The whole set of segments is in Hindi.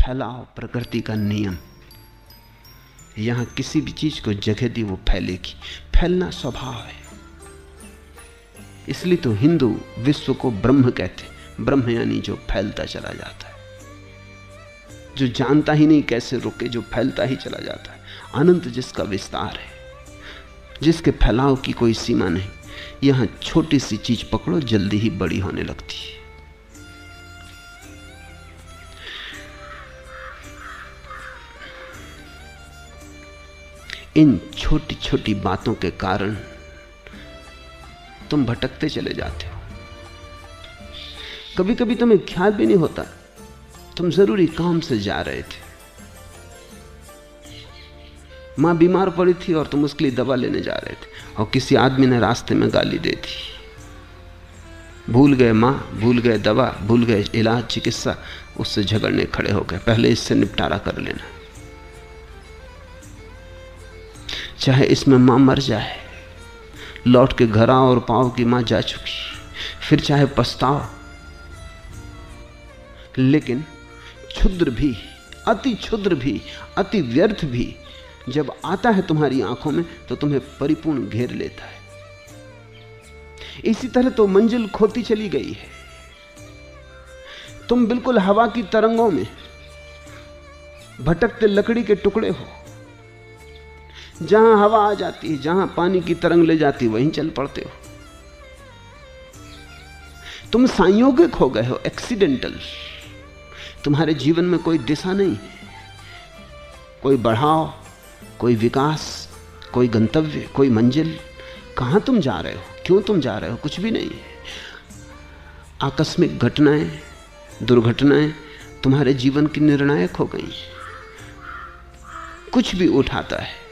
फैलाव प्रकृति का नियम। यहां किसी भी चीज को जगह दी वो फैलेगी। फैलना स्वभाव है। इसलिए तो हिंदू विश्व को ब्रह्म कहते। ब्रह्म यानी जो फैलता चला जाता है, जो जानता ही नहीं कैसे रुके, जो फैलता ही चला जाता है। अनंत जिसका विस्तार है, जिसके फैलाव की कोई सीमा नहीं। यहां छोटी सी चीज पकड़ो, जल्दी ही बड़ी होने लगती है। इन छोटी छोटी बातों के कारण तुम भटकते चले जाते हो। कभी कभी तुम्हें ख्याल भी नहीं होता तुम जरूरी काम से जा रहे थे। मां बीमार पड़ी थी और तुम उसके लिए दवा लेने जा रहे थे, और किसी आदमी ने रास्ते में गाली दे दी। भूल गए मां, भूल गए दवा, भूल गए इलाज, चिकित्सा। उससे झगड़ने खड़े हो गए। पहले इससे निपटारा कर लेना। चाहे इसमें मां मर जाए, लौट के घर आओ और पाओ कि मां जा चुकी, फिर चाहे पछताओ। लेकिन क्षुद्र भी, अति क्षुद्र भी, अति व्यर्थ भी जब आता है तुम्हारी आंखों में तो तुम्हें परिपूर्ण घेर लेता है। इसी तरह तो मंजिल खोती चली गई है। तुम बिल्कुल हवा की तरंगों में भटकते लकड़ी के टुकड़े हो। जहां हवा आ जाती है, जहां पानी की तरंग ले जाती है, वहीं चल पड़ते हो। तुम संयोगिक हो गए हो, एक्सीडेंटल। तुम्हारे जीवन में कोई दिशा नहीं, कोई बढ़ाव, कोई विकास, कोई गंतव्य, कोई मंजिल। कहां तुम जा रहे हो, क्यों तुम जा रहे हो, कुछ भी नहीं है। आकस्मिक घटनाएं, दुर्घटनाएं तुम्हारे जीवन की निर्णायक हो गई। कुछ भी उठाता है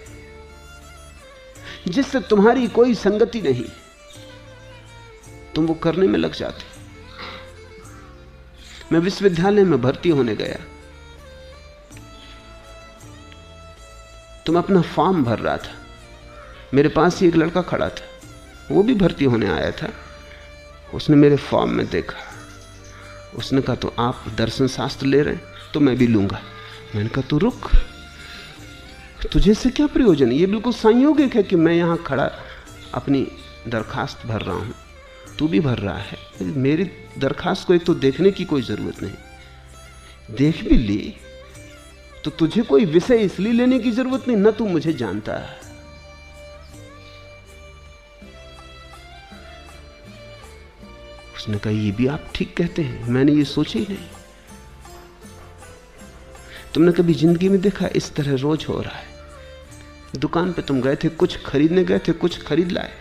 जिससे तुम्हारी कोई संगति नहीं, तुम वो करने में लग जाते। मैं विश्वविद्यालय में भर्ती होने गया। तुम अपना फॉर्म भर रहा था, मेरे पास ही एक लड़का खड़ा था, वो भी भर्ती होने आया था। उसने मेरे फॉर्म में देखा, उसने कहा तो आप दर्शन शास्त्र ले रहे हैं, तो मैं भी लूंगा। मैंने कहा तू रुक, तुझे से क्या प्रयोजन है? ये बिल्कुल संयोगिक है कि मैं यहां खड़ा अपनी दरखास्त भर रहा हूं, तू भी भर रहा है। मेरी दरखास्त को एक तो देखने की कोई जरूरत नहीं, देख भी ली तो तुझे कोई विषय इसलिए लेने की जरूरत नहीं, न तू मुझे जानता है। उसने कहा ये भी आप ठीक कहते हैं, मैंने ये सोचा ही नहीं। तुमने कभी जिंदगी में देखा? इस तरह रोज हो रहा है। दुकान पे तुम गए थे, कुछ खरीदने गए थे, कुछ खरीद लाए,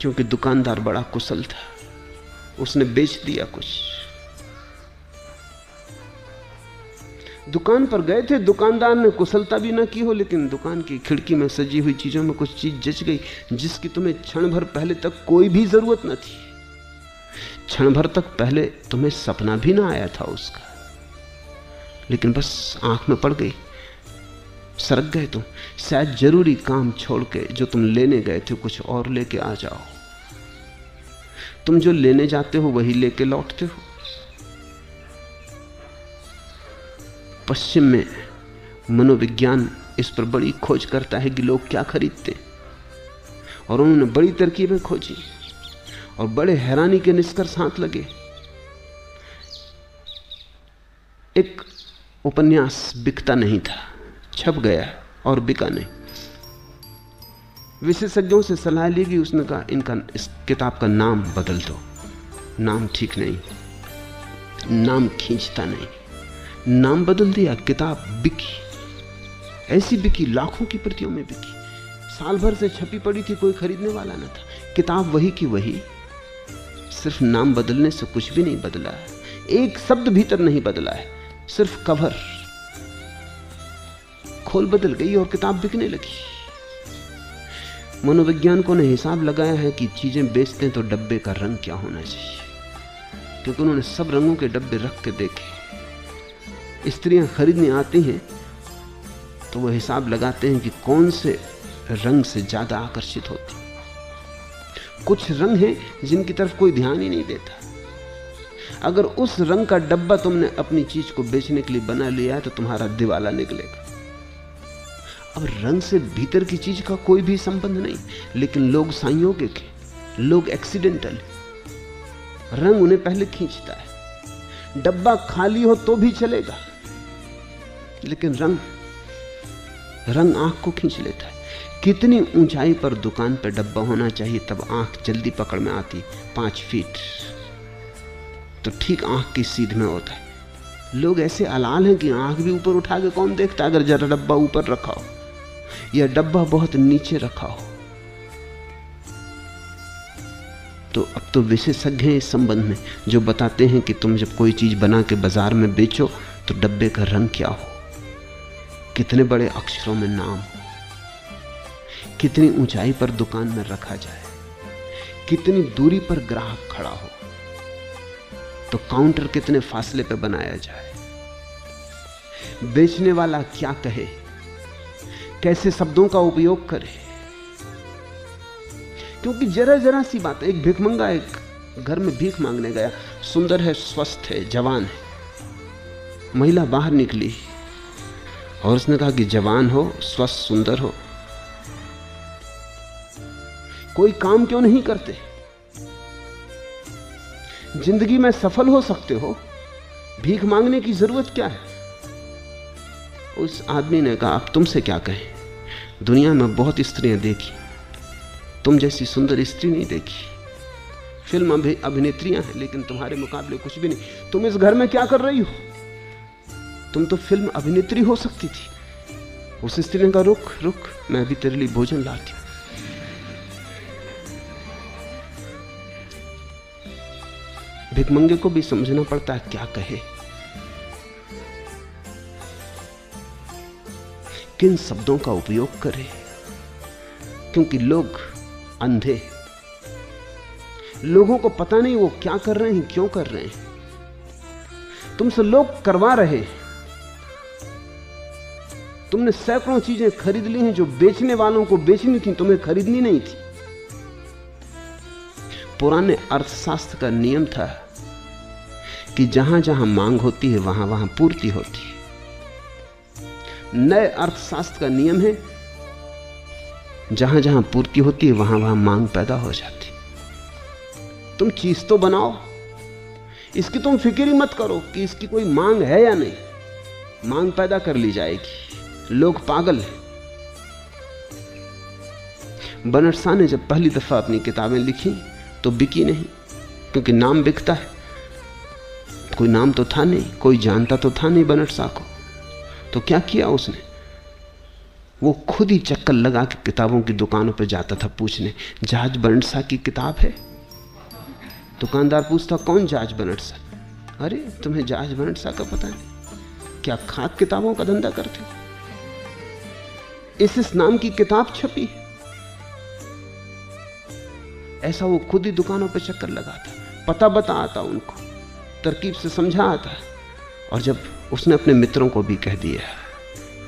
क्योंकि दुकानदार बड़ा कुशल था, उसने बेच दिया कुछ। दुकान पर गए थे, दुकानदार ने कुशलता भी ना की हो, लेकिन दुकान की खिड़की में सजी हुई चीजों में कुछ चीज जच गई जिसकी तुम्हें क्षण भर पहले तक कोई भी जरूरत न थी। क्षण भर तक पहले तुम्हें सपना भी ना आया था उसका, लेकिन बस आंख में पड़ गई, सरक गए तुम। शायद जरूरी काम छोड़ के जो तुम लेने गए थे कुछ और लेके आ जाओ। तुम जो लेने जाते हो वही लेके लौटते हो। पश्चिम में मनोविज्ञान इस पर बड़ी खोज करता है कि लोग क्या खरीदते, और उन्होंने बड़ी तरकीबें खोजी और बड़े हैरानी के निष्कर्ष हाथ लगे। एक उपन्यास बिकता नहीं था, छप गया और बिका नहीं। विशेषज्ञों से सलाह ली गई, उसने कहा इस किताब का नाम बदल दो, नाम ठीक नहीं, नाम खींचता नहीं। नाम बदल दिया, किताब बिकी, ऐसी बिकी, लाखों की प्रतियों में बिकी। साल भर से छपी पड़ी थी, कोई खरीदने वाला न था। किताब वही की वही, सिर्फ नाम बदलने से कुछ भी नहीं बदला है, एक शब्द भीतर नहीं बदला है, सिर्फ कवर खोल बदल गई और किताब बिकने लगी। मनोवैज्ञानिकों ने हिसाब लगाया है कि चीजें बेचते हैं तो डब्बे का रंग क्या होना चाहिए, क्योंकि उन्होंने सब रंगों के डब्बे रख के देखे। स्त्रियां खरीदने आती हैं तो वो हिसाब लगाते हैं कि कौन से रंग से ज्यादा आकर्षित होती। कुछ रंग हैं जिनकी तरफ कोई ध्यान ही नहीं देता। अगर उस रंग का डब्बा तुमने अपनी चीज को बेचने के लिए बना लिया है तो तुम्हारा दिवाला निकलेगा। अब रंग से भीतर की चीज का कोई भी संबंध नहीं, लेकिन लोग संयोगिक हैं, लोग एक्सीडेंटल हैं। रंग उन्हें पहले खींचता है। डब्बा खाली हो तो भी चलेगा, लेकिन रंग आंख को खींच लेता है। कितनी ऊंचाई पर दुकान पर डब्बा होना चाहिए तब आंख जल्दी पकड़ में आती? 5 फीट, तो ठीक आंख की सीध में होता है। लोग ऐसे अलाल हैं कि आंख भी ऊपर उठा के कौन देखता? अगर जरा डब्बा ऊपर रखा हो या डब्बा बहुत नीचे रखा हो। तो अब तो विशेषज्ञ हैं इस संबंध में जो बताते हैं कि तुम जब कोई चीज बना के बाजार में बेचो तो डब्बे का रंग क्या हो, कितने बड़े अक्षरों में नाम हो, कितनी ऊंचाई पर दुकान में रखा जाए, कितनी दूरी पर ग्राहक खड़ा हो, तो काउंटर कितने फासले पर बनाया जाए, बेचने वाला क्या कहे, कैसे शब्दों का उपयोग करे। क्योंकि जरा जरा सी बात। एक भिखमंगा एक घर में भीख मांगने गया, सुंदर है, स्वस्थ है, जवान है। महिला बाहर निकली और उसने कहा कि जवान हो, स्वस्थ, सुंदर हो, कोई काम क्यों नहीं करते? जिंदगी में सफल हो सकते हो, भीख मांगने की जरूरत क्या है? उस आदमी ने कहा, अब तुमसे क्या कहें, दुनिया में बहुत स्त्रियां देखी, तुम जैसी सुंदर स्त्री नहीं देखी। फिल्म अभिनेत्रियां हैं, लेकिन तुम्हारे मुकाबले कुछ भी नहीं। तुम इस घर में क्या कर रही हो? तुम तो फिल्म अभिनेत्री हो सकती थी। उस स्त्री ने कहा, रुक रुक, मैं अभी तेरे लिए भोजन लाती हूं। भिखमंगे को भी समझना पड़ता है क्या कहे, किन शब्दों का उपयोग करे, क्योंकि लोग अंधे, लोगों को पता नहीं वो क्या कर रहे हैं, क्यों कर रहे हैं। तुमसे लोग करवा रहे हैं। तुमने सैकड़ों चीजें खरीद ली हैं जो बेचने वालों को बेचनी थी, तुम्हें खरीदनी नहीं थी। पुराने अर्थशास्त्र का नियम था कि जहां जहां मांग होती है वहां वहां पूर्ति होती है। नए अर्थशास्त्र का नियम है, जहां जहां पूर्ति होती है वहां वहां मांग पैदा हो जाती। तुम चीज तो बनाओ, इसकी तुम फिक्र ही मत करो कि इसकी कोई मांग है या नहीं, मांग पैदा कर ली जाएगी। लोग पागल हैं। बनट शाह ने जब पहली दफा अपनी किताबें लिखी तो बिकी नहीं, क्योंकि नाम बिकता है। कोई नाम तो था नहीं, कोई जानता तो था नहीं बनट शाह को। तो क्या किया उसने? वो खुद ही चक्कर लगा के किताबों की दुकानों पर जाता था पूछने, जहाज बनट शाह की किताब है? दुकानदार पूछता, कौन जहाज बनट शाह? अरे तुम्हें जहाज बनट शाह का पता नहीं? क्या खाक किताबों का धंधा करते? इस नाम की किताब छपी। ऐसा वो खुद ही दुकानों पर चक्कर लगाता, पता बता आता, उनको तरकीब से समझा आता। और जब उसने अपने मित्रों को भी कह दिया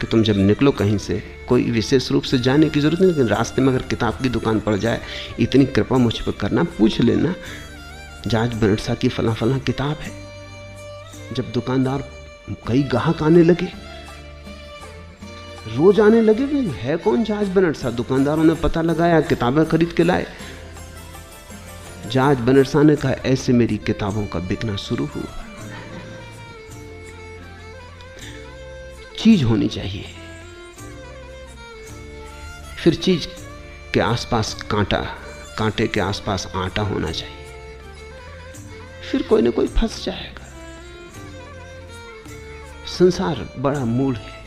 कि तुम जब निकलो कहीं से, कोई विशेष रूप से जाने की जरूरत नहीं, लेकिन रास्ते में अगर किताब की दुकान पड़ जाए, इतनी कृपा मुझ पर करना, पूछ लेना जहाज बनट शाह की फला फला किताब है। जब दुकानदार, कई ग्राहक आने लगे, रोज आने लगे, है कौन जहाज बनट शाह? दुकानदारों ने पता लगाया, किताबें खरीद के लाए। जहाज बनट शाह ने कहा, ऐसे मेरी किताबों का बिकना शुरू हुआ। चीज होनी चाहिए, फिर चीज के आसपास कांटा, कांटे के आसपास आटा होना चाहिए, फिर कोई ना कोई फंस जाएगा। संसार बड़ा मूढ़ है।